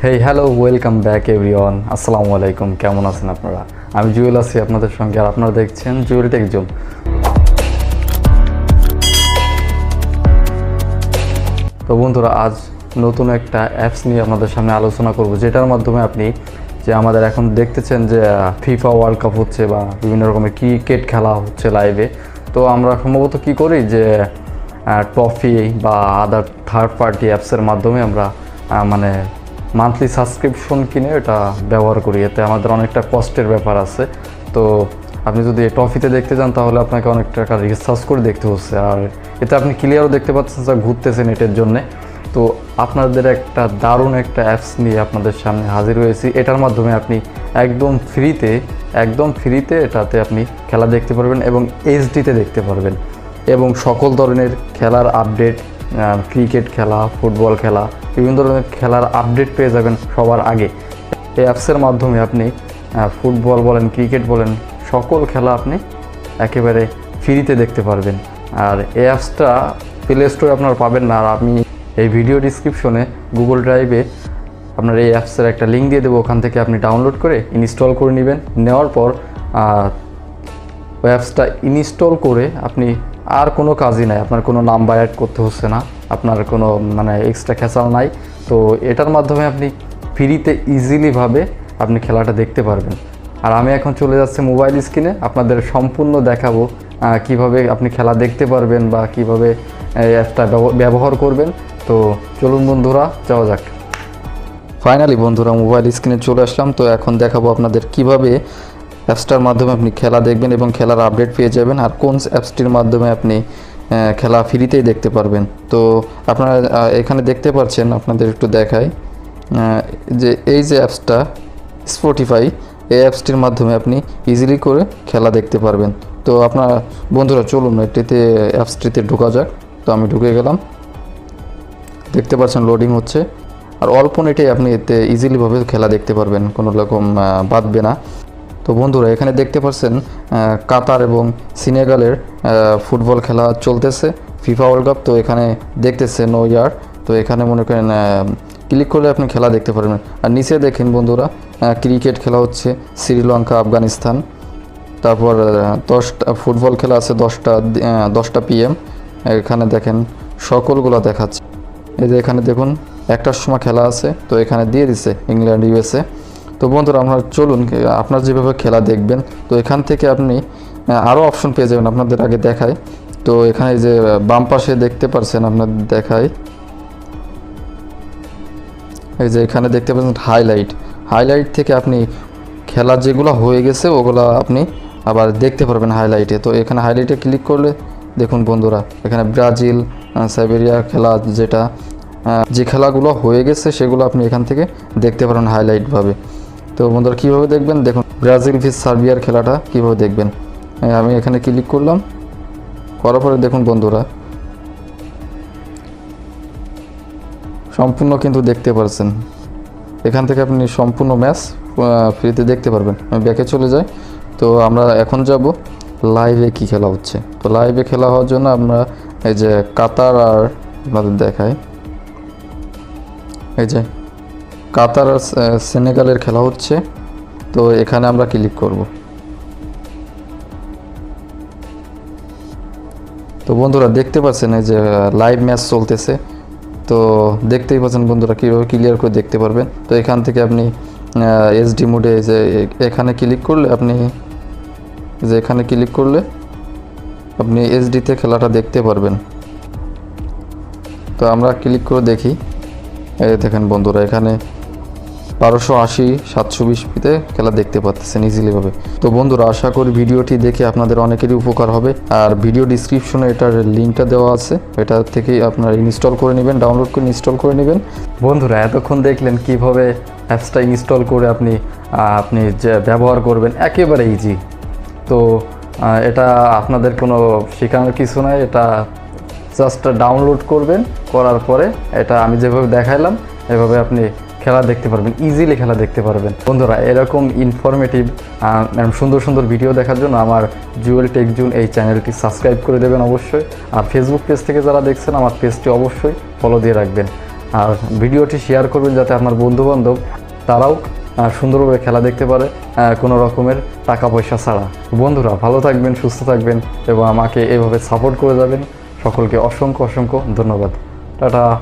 Hey hello welcome back everyone. আসসালামু আলাইকুম, কেমন আছেন আপনারা? আমি জুয়েল আছি আপনাদের সঙ্গে, আর আপনারা দেখছেন জুয়েল একদম। তো বন্ধুরা, আজ নতুন একটা অ্যাপস নিয়ে আপনাদের সামনে আলোচনা করব, যেটার মাধ্যমে আপনি যে আমাদের এখন দেখতেছেন যে ফিফা ওয়ার্ল্ড কাপ হচ্ছে বা বিভিন্ন রকমের ক্রিকেট খেলা হচ্ছে লাইভে। তো আমরা সম্ভবত কী করি যে ট্রফি বা আদার থার্ড পার্টি অ্যাপসের মাধ্যমে আমরা মানে মান্থলি সাবস্ক্রিপশন কিনে এটা ব্যবহার করি। এতে আমাদের অনেকটা কষ্টের ব্যাপার আছে। তো আপনি যদি ট্রফিতে দেখতে যান তাহলে আপনাকে অনেক টাকা রিচার্জ করে দেখতে হচ্ছে, আর এতে আপনি ক্লিয়ারও দেখতে পাচ্ছেন যে ঘুরতেছে নেটের জন্যে। তো আপনাদের একটা দারুণ একটা অ্যাপস নিয়ে আপনাদের সামনে হাজির হয়েছি। এটার মাধ্যমে আপনি একদম ফ্রিতে এটাতে আপনি খেলা দেখতে পারবেন এবং এইচডিতে দেখতে পারবেন, এবং সকল ধরনের খেলার আপডেট, ক্রিকেট খেলা, ফুটবল খেলা, বিভিন্ন ধরনের খেলার আপডেট পেয়ে যাবেন সবার আগে। এই অ্যাপসের মাধ্যমে আপনি ফুটবল বলেন, ক্রিকেট বলেন, সকল খেলা আপনি একেবারে ফ্রিতে দেখতে পারবেন। আর এই অ্যাপসটা প্লে স্টোরে আপনারা পাবেন না, আর আমি এই ভিডিও ডিসক্রিপশনে গুগল ড্রাইভে আপনার এই অ্যাপসের একটা লিঙ্ক দিয়ে দেবো। ওখান থেকে আপনি ডাউনলোড করে ইনস্টল করে নেবেন। নেওয়ার পর ওই অ্যাপসটা ইনস্টল করে আপনি আর কোনো কাজই নাই, আপনার কোনো নাম্বার অ্যাড করতে হচ্ছে না, আপনার কোনো এক্সট্রা খেসাল নাই। তো এটার মাধ্যমে আপনি ফ্রিতে ইজিলিভাবে আপনি খেলাটা দেখতে পারবেন। আর আমি এখন চলে যাচ্ছি মোবাইল স্ক্রিনে, আপনাদের সম্পূর্ণ দেখাবো কিভাবে আপনি খেলা দেখতে পারবেন বা কিভাবে এই অ্যাপটা ব্যবহার করবেন। তো চলুন বন্ধুরা, যাওয়া যাক। ফাইনালি বন্ধুরা, মোবাইল স্ক্রিনে চলে আসলাম। তো এখন দেখাবো আপনাদের কিভাবে অ্যাপসটার মাধ্যমে আপনি খেলা দেখবেন এবং খেলার আপডেট পেয়ে যাবেন, আর কোন অ্যাপসটির মাধ্যমে আপনি খেলা ফ্রিতেই দেখতে পারবেন। তো আপনারা এখানে দেখতে পাচ্ছেন, আপনাদের একটু দেখাই যে এই যে অ্যাপসটা স্পটিফাই, এই অ্যাপসটির মাধ্যমে আপনি ইজিলি করে খেলা দেখতে পারবেন। তো আপনার বন্ধুরা চলুন অ্যাপসটিতে ঢোকা যাক। তো আমি ঢুকে গেলাম, দেখতে পাচ্ছেন লোডিং হচ্ছে, আর অল্প নেটেই আপনি এতে ইজিলিভাবে খেলা দেখতে পারবেন, কোনো রকম বাঁধবে না। তো বন্ধুরা, এখানে দেখতে পাচ্ছেন কাতার এবং সেনেগালের ফুটবল খেলা চলতেছে, ফিফা ওয়ার্ল্ড কাপ। তো এখানে দেখতেছে নো ইয়ার। তো এখানে মনে করেন ক্লিক করলে আপনি খেলা দেখতে পারবেন। আর নিচে দেখেন বন্ধুরা, ক্রিকেট খেলা হচ্ছে শ্রীলঙ্কা আফগানিস্তান। তারপর 10টা ফুটবল খেলা আছে 10টা PM। এখানে দেখেন সকলগুলো দেখাচ্ছে। এই যে এখানে দেখুন 1টার সময় খেলা আছে, তো এখানে দিয়ে দিছে ইংল্যান্ড USA। তো বন্ধুরা, আমরা চলুন আপনার যেভাবে খেলা দেখবেন, তো এখান থেকে আপনি আরও অপশন পেয়ে যাবেন। আপনাদের আগে দেখায়, তো এখানে যে বাম পাশে দেখতে পাচ্ছেন, আপনাদের দেখায়, এই যে এখানে দেখতে পাচ্ছেন হাইলাইট থেকে আপনি খেলা যেগুলো হয়ে গেছে ওগুলো আপনি আবার দেখতে পারবেন হাইলাইটে। তো এখানে হাইলাইটে ক্লিক করলে দেখুন বন্ধুরা, এখানে ব্রাজিল সাইবেরিয়া খেলা, যে খেলাগুলো হয়ে গেছে সেগুলো আপনি এখান থেকে দেখতে পারেন হাইলাইটভাবে। তো বন্ধুরা, কীভাবে দেখবেন দেখুন, ব্রাজিল ভিস সার্বিয়ার খেলাটা কীভাবে দেখবেন। আমি এখানে ক্লিক করলাম, করার পরে দেখুন বন্ধুরা সম্পূর্ণ কিন্তু দেখতে পাচ্ছেন। এখান থেকে আপনি সম্পূর্ণ ম্যাচ ফ্রিতে দেখতে পারবেন। আমি ব্যাকে চলে যাই। তো আমরা এখন যাব লাইভে কি খেলা হচ্ছে। তো লাইভে খেলা হওয়ার জন্য আমরা এই যে কাতার আর আপনাদের দেখাই, এই যে কাতার আর সেনেগালের খেলা হচ্ছে। তো এখানে আমরা ক্লিক করব। তো বন্ধুরা দেখতে পাচ্ছেন এই যে লাইভ ম্যাচ চলতেছে। তো দেখতেই পাচ্ছেন বন্ধুরা কীভাবে ক্লিয়ার করে দেখতে পারবেন। তো এখান থেকে আপনি HD মোডে যে এখানে ক্লিক করলে আপনি HDতে খেলাটা দেখতে পারবেন। তো আমরা ক্লিক করে দেখি, এই দেখেন বন্ধুরা এখানে 1280 720pতে খেলা দেখতে পাচ্ছেন ইজিলিভাবে। তো বন্ধুরা, আশা করি ভিডিওটি দেখে আপনাদের অনেকেরই উপকার হবে। আর ভিডিও ডিসক্রিপশনে এটার লিঙ্কটা দেওয়া আছে, এটা থেকেই আপনারা ইনস্টল করে নেবেন, ডাউনলোড করে ইনস্টল করে নেবেন। বন্ধুরা, এতক্ষণ দেখলেন কিভাবে অ্যাপসটা ইনস্টল করে আপনি যে ব্যবহার করবেন, একেবারে ইজি। তো এটা আপনাদের কোনো শেখানোর কিছু নাই, এটা জাস্ট ডাউনলোড করবেন, করার পরে এটা আমি যেভাবে দেখাইলাম এভাবে আপনি খেলা দেখতে পারবেন, ইজিলি খেলা দেখতে পারবেন। বন্ধুরা, এরকম ইনফরমেটিভ সুন্দর ভিডিও দেখার জন্য আমার জুয়েল টেক জুন এই চ্যানেলটি সাবস্ক্রাইব করে দেবেন অবশ্যই। আর ফেসবুক পেজ থেকে যারা দেখছেন আমার পেজটি অবশ্যই ফলো দিয়ে রাখবেন। আর ভিডিওটি শেয়ার করবেন যাতে আপনার বন্ধুবান্ধব তারাও সুন্দরভাবে খেলা দেখতে পারে, কোনো রকমের টাকা পয়সা ছাড়া। বন্ধুরা ভালো থাকবেন, সুস্থ থাকবেন এবং আমাকে এভাবে সাপোর্ট করে যাবেন। সকলকে অসংখ্য অসংখ্য ধন্যবাদ। টাটা।